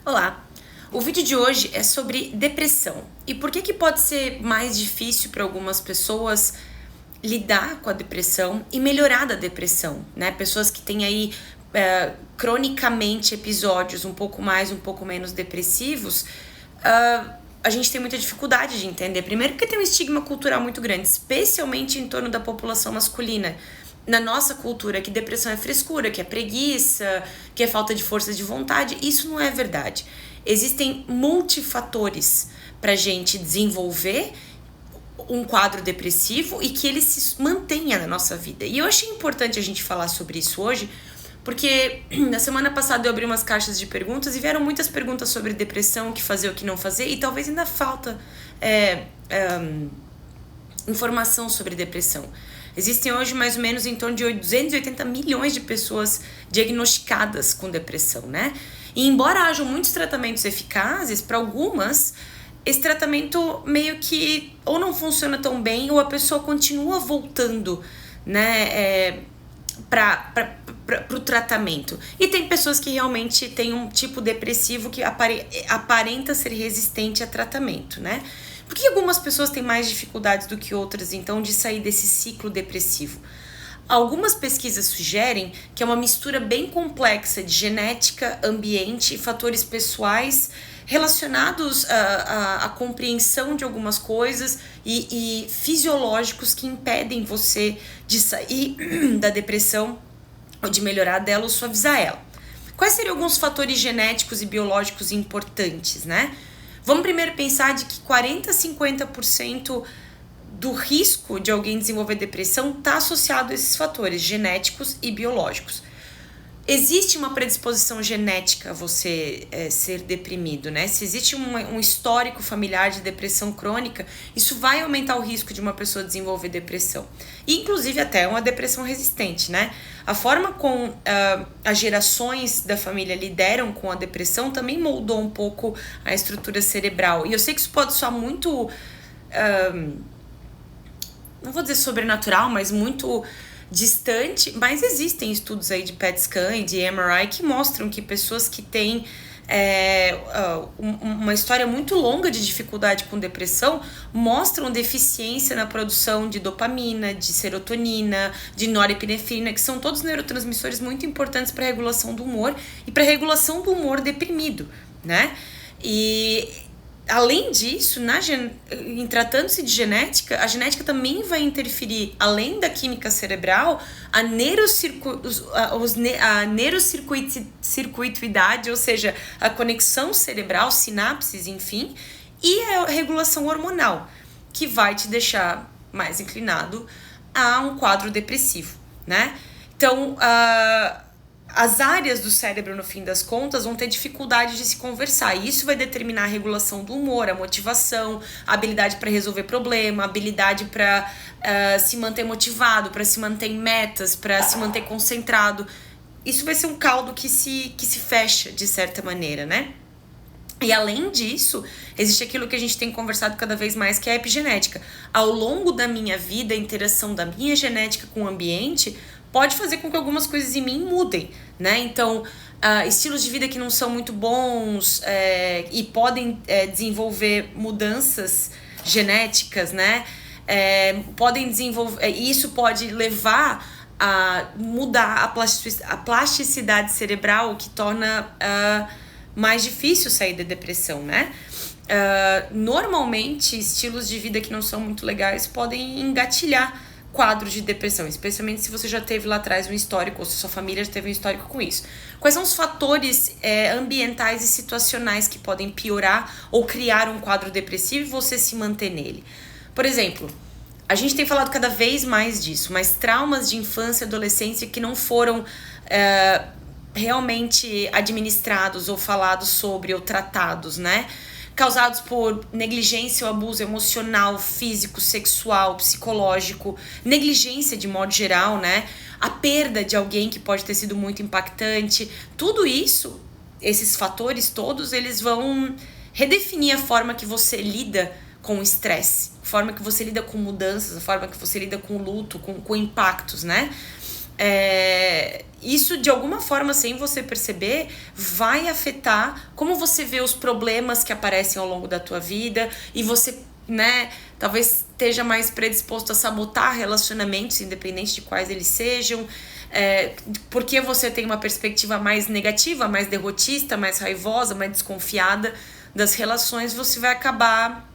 Olá! O vídeo de hoje é sobre depressão e por que pode ser mais difícil para algumas pessoas lidar com a depressão e melhorar da depressão, né? Pessoas que têm aí cronicamente episódios um pouco mais, um pouco menos depressivos, a gente tem muita dificuldade de entender. Primeiro porque tem um estigma cultural muito grande, especialmente em torno da população masculina. Na nossa cultura, que depressão é frescura, que é preguiça, que é falta de força de vontade. Isso não é verdade. Existem multifatores pra gente desenvolver um quadro depressivo e que ele se mantenha na nossa vida. E eu achei importante a gente falar sobre isso hoje, porque na semana passada eu abri umas caixas de perguntas e vieram muitas perguntas sobre depressão, o que fazer, o que não fazer, e talvez ainda falta informação sobre depressão. Existem hoje mais ou menos em torno de 280 milhões de pessoas diagnosticadas com depressão, né? E embora hajam muitos tratamentos eficazes, para algumas, esse tratamento meio que ou não funciona tão bem ou a pessoa continua voltando, né, para o tratamento. E tem pessoas que realmente têm um tipo depressivo que aparenta ser resistente a tratamento, né? Por que algumas pessoas têm mais dificuldades do que outras, então, de sair desse ciclo depressivo? Algumas pesquisas sugerem que é uma mistura bem complexa de genética, ambiente e fatores pessoais relacionados à compreensão de algumas coisas e fisiológicos que impedem você de sair da depressão ou de melhorar dela ou suavizar ela. Quais seriam alguns fatores genéticos e biológicos importantes, né? Vamos primeiro pensar de que 40 a 50% do risco de alguém desenvolver depressão está associado a esses fatores genéticos e biológicos. Existe uma predisposição genética a você ser deprimido, né? Se existe um histórico familiar de depressão crônica, isso vai aumentar o risco de uma pessoa desenvolver depressão. E, inclusive, até uma depressão resistente, né? A forma como as gerações da família lideram com a depressão também moldou um pouco a estrutura cerebral. E eu sei que isso pode soar muito... não vou dizer sobrenatural, mas muito distante, mas existem estudos aí de PET scan e de MRI que mostram que pessoas que têm uma história muito longa de dificuldade com depressão mostram deficiência na produção de dopamina, de serotonina, de norepinefrina, que são todos neurotransmissores muito importantes para a regulação do humor e para a regulação do humor deprimido, né? E além disso, em tratando-se de genética, a genética também vai interferir, além da química cerebral, a neurocircuitoidade, ou seja, a conexão cerebral, sinapses, enfim, e a regulação hormonal, que vai te deixar mais inclinado a um quadro depressivo, né? Então, as áreas do cérebro, no fim das contas, vão ter dificuldade de se conversar. E isso vai determinar a regulação do humor, a motivação, a habilidade para resolver problema, a habilidade para se manter motivado, para se manter em metas, para se manter concentrado. Isso vai ser um caldo que se fecha, de certa maneira, né? E além disso, existe aquilo que a gente tem conversado cada vez mais, que é a epigenética. Ao longo da minha vida, a interação da minha genética com o ambiente pode fazer com que algumas coisas em mim mudem, né? Então, estilos de vida que não são muito bons e podem desenvolver mudanças genéticas, né? Podem desenvolver, isso pode levar a mudar a plasticidade cerebral, o que torna mais difícil sair da depressão, né? Normalmente, estilos de vida que não são muito legais podem engatilhar quadros de depressão, especialmente se você já teve lá atrás um histórico, ou se sua família já teve um histórico com isso. Quais são os fatores ambientais e situacionais que podem piorar ou criar um quadro depressivo e você se manter nele? Por exemplo, a gente tem falado cada vez mais disso, mas traumas de infância e adolescência que não foram realmente administrados ou falados sobre ou tratados, né? Causados por negligência ou abuso emocional, físico, sexual, psicológico, negligência de modo geral, né? A perda de alguém que pode ter sido muito impactante. Tudo isso, esses fatores todos, eles vão redefinir a forma que você lida com o estresse, a forma que você lida com mudanças, a forma que você lida com luto, com impactos, né? isso, de alguma forma, sem você perceber, vai afetar como você vê os problemas que aparecem ao longo da tua vida, e você, né, talvez esteja mais predisposto a sabotar relacionamentos, independente de quais eles sejam, porque você tem uma perspectiva mais negativa, mais derrotista, mais raivosa, mais desconfiada das relações, você vai acabar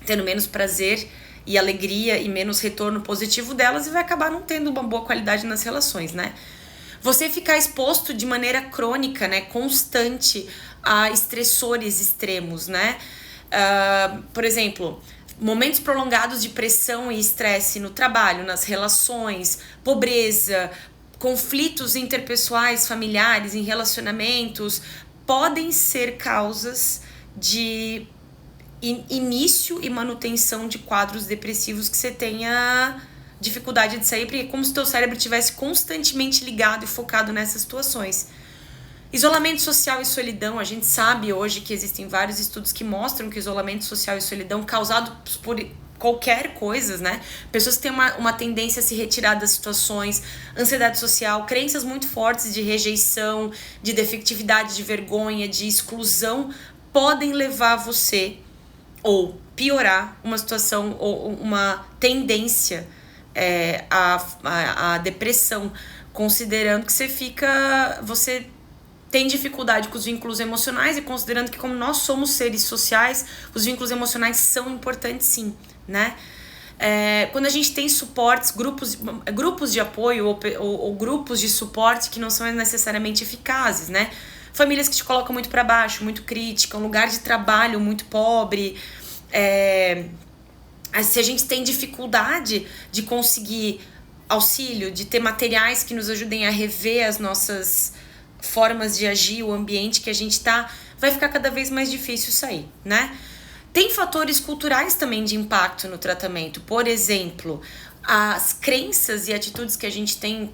tendo menos prazer e alegria e menos retorno positivo delas, e vai acabar não tendo uma boa qualidade nas relações, né? Você ficar exposto de maneira crônica, né, constante, a estressores extremos, né? Por exemplo, momentos prolongados de pressão e estresse no trabalho, nas relações, pobreza, conflitos interpessoais, familiares, em relacionamentos, podem ser causas de início e manutenção de quadros depressivos que você tenha dificuldade de sair, porque é como se o teu cérebro estivesse constantemente ligado e focado nessas situações. Isolamento social e solidão, a gente sabe hoje que existem vários estudos que mostram que isolamento social e solidão causados por qualquer coisa, né? Pessoas que têm uma tendência a se retirar das situações, ansiedade social, crenças muito fortes de rejeição, de defectividade, de vergonha, de exclusão, podem levar você ou piorar uma situação ou uma tendência a depressão, considerando que você tem dificuldade com os vínculos emocionais, e considerando que, como nós somos seres sociais, os vínculos emocionais são importantes sim, né? Quando a gente tem suportes, grupos de apoio ou grupos de suporte que não são necessariamente eficazes, né? Famílias que te colocam muito para baixo, muito crítica, um lugar de trabalho muito pobre, se a gente tem dificuldade de conseguir auxílio, de ter materiais que nos ajudem a rever as nossas formas de agir, o ambiente que a gente tá, vai ficar cada vez mais difícil sair, né? Tem fatores culturais também de impacto no tratamento. Por exemplo, as crenças e atitudes que a gente tem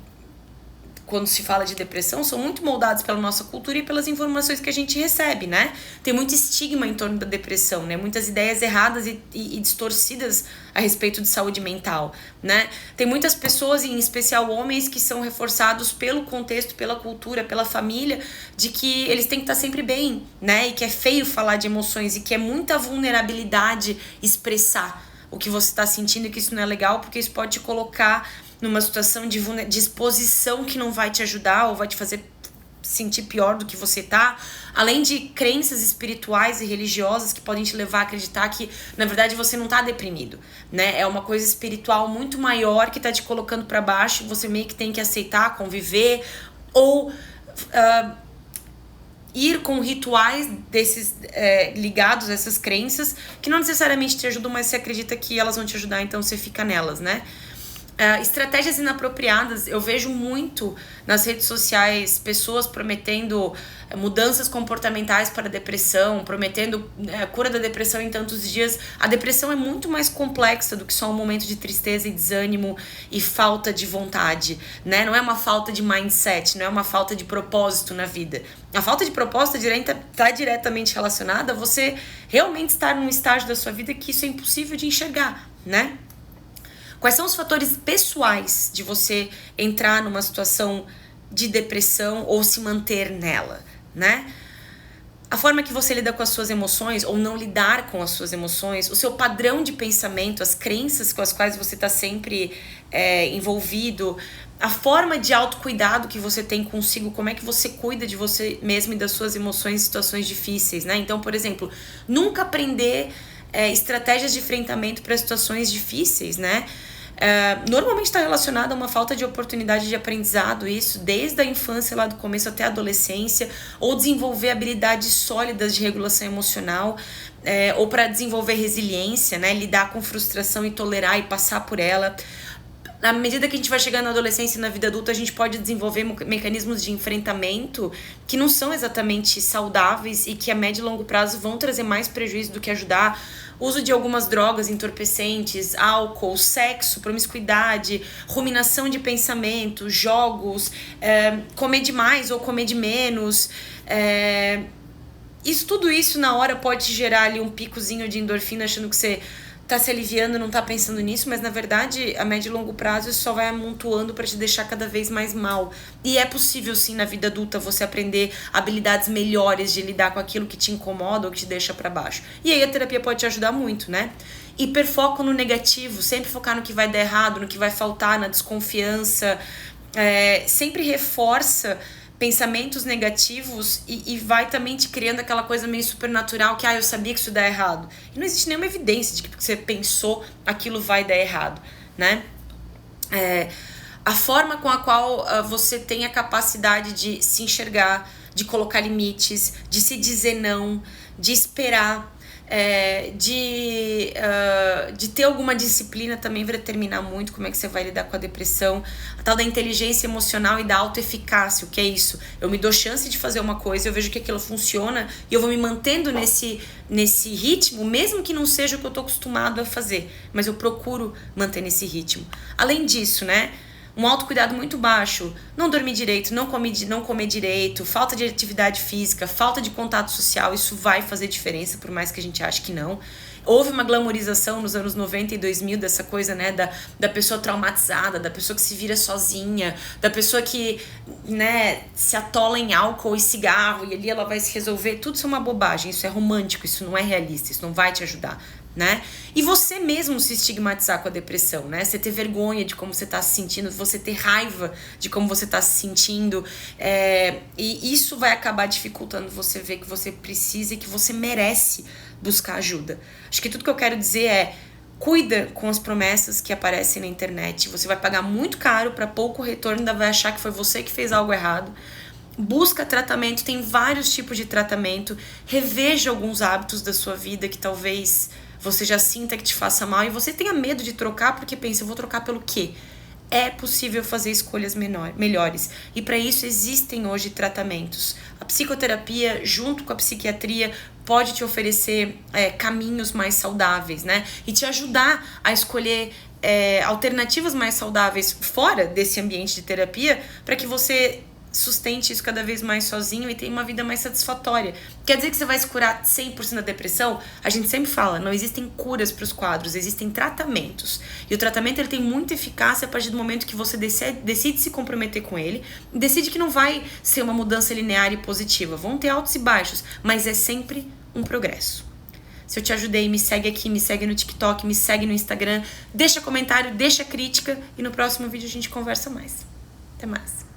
quando se fala de depressão são muito moldados pela nossa cultura e pelas informações que a gente recebe, né? Tem muito estigma em torno da depressão, né? Muitas ideias erradas e distorcidas a respeito de saúde mental, né? Tem muitas pessoas, em especial homens, que são reforçados pelo contexto, pela cultura, pela família, de que eles têm que estar sempre bem, né? E que é feio falar de emoções, e que é muita vulnerabilidade expressar o que você está sentindo, e que isso não é legal, porque isso pode te colocar numa situação de exposição que não vai te ajudar ou vai te fazer sentir pior do que você tá, além de crenças espirituais e religiosas que podem te levar a acreditar que, na verdade, você não tá deprimido, né? É uma coisa espiritual muito maior que tá te colocando para baixo, e você meio que tem que aceitar, conviver, ou ir com rituais desses ligados a essas crenças, que não necessariamente te ajudam, mas você acredita que elas vão te ajudar, então você fica nelas, né? Estratégias inapropriadas, eu vejo muito nas redes sociais pessoas prometendo mudanças comportamentais para a depressão, prometendo cura da depressão em tantos dias. A depressão é muito mais complexa do que só um momento de tristeza e desânimo e falta de vontade, né? Não é uma falta de mindset, não é uma falta de propósito na vida. A falta de propósito está diretamente relacionada a você realmente estar num estágio da sua vida que isso é impossível de enxergar, né? Quais são os fatores pessoais de você entrar numa situação de depressão ou se manter nela, né? A forma que você lida com as suas emoções ou não lidar com as suas emoções, o seu padrão de pensamento, as crenças com as quais você está sempre envolvido, a forma de autocuidado que você tem consigo, como é que você cuida de você mesmo e das suas emoções em situações difíceis, né? Então, por exemplo, nunca aprender estratégias de enfrentamento para situações difíceis, né? Normalmente está relacionado a uma falta de oportunidade de aprendizado, isso desde a infância lá do começo até a adolescência, ou desenvolver habilidades sólidas de regulação emocional, ou para desenvolver resiliência, né? Lidar com frustração e tolerar e passar por ela. Na medida que a gente vai chegando na adolescência e na vida adulta, a gente pode desenvolver mecanismos de enfrentamento que não são exatamente saudáveis e que a médio e longo prazo vão trazer mais prejuízo do que ajudar. Uso de algumas drogas entorpecentes, álcool, sexo, promiscuidade, ruminação de pensamento, jogos, comer demais ou comer de menos. Tudo isso na hora pode gerar ali um picozinho de endorfina, achando que você tá se aliviando, não tá pensando nisso, mas na verdade a médio e longo prazo isso só vai amontoando para te deixar cada vez mais mal. E é possível sim na vida adulta você aprender habilidades melhores de lidar com aquilo que te incomoda ou que te deixa para baixo. E aí a terapia pode te ajudar muito, né? Hiperfoco no negativo, sempre focar no que vai dar errado, no que vai faltar, na desconfiança, sempre reforça pensamentos negativos e vai também te criando aquela coisa meio supernatural que, eu sabia que isso dá errado. E não existe nenhuma evidência de que porque você pensou, aquilo vai dar errado, né? A forma com a qual você tem a capacidade de se enxergar, de colocar limites, de se dizer não, de esperar, de ter alguma disciplina também vai determinar muito como é que você vai lidar com a depressão. A tal da inteligência emocional e da autoeficácia, o que é isso? Eu me dou chance de fazer uma coisa, eu vejo que aquilo funciona e eu vou me mantendo nesse ritmo, mesmo que não seja o que eu tô acostumado a fazer, mas eu procuro manter nesse ritmo. Além disso, né? Um autocuidado muito baixo, não dormir direito, não comer direito, falta de atividade física, falta de contato social, isso vai fazer diferença, por mais que a gente ache que não. Houve uma glamorização nos anos 90 e 2000 dessa coisa, né, da pessoa traumatizada, da pessoa que se vira sozinha, da pessoa que, né, se atola em álcool e cigarro e ali ela vai se resolver. Tudo isso é uma bobagem, isso é romântico, isso não é realista, isso não vai te ajudar, né? E você mesmo se estigmatizar com a depressão, né? Você ter vergonha de como você tá se sentindo, você ter raiva de como você tá se sentindo, e isso vai acabar dificultando você ver que você precisa e que você merece buscar ajuda. Acho que tudo que eu quero dizer é: cuida com as promessas que aparecem na internet. Você vai pagar muito caro para pouco retorno, ainda vai achar que foi você que fez algo errado. Busca tratamento, tem vários tipos de tratamento. Reveja alguns hábitos da sua vida que talvez você já sinta que te faça mal e você tenha medo de trocar porque pensa, eu vou trocar pelo quê? É possível fazer escolhas melhores. E para isso existem hoje tratamentos. A psicoterapia, junto com a psiquiatria, pode te oferecer caminhos mais saudáveis, né? E te ajudar a escolher alternativas mais saudáveis fora desse ambiente de terapia para que você sustente isso cada vez mais sozinho e tenha uma vida mais satisfatória. Quer dizer que você vai se curar 100% da depressão? A gente sempre fala, não existem curas para os quadros, existem tratamentos. E o tratamento ele tem muita eficácia a partir do momento que você decide se comprometer com ele, e decide que não vai ser uma mudança linear e positiva. Vão ter altos e baixos, mas é sempre um progresso. Se eu te ajudei, me segue aqui, me segue no TikTok, me segue no Instagram, deixa comentário, deixa crítica e no próximo vídeo a gente conversa mais. Até mais.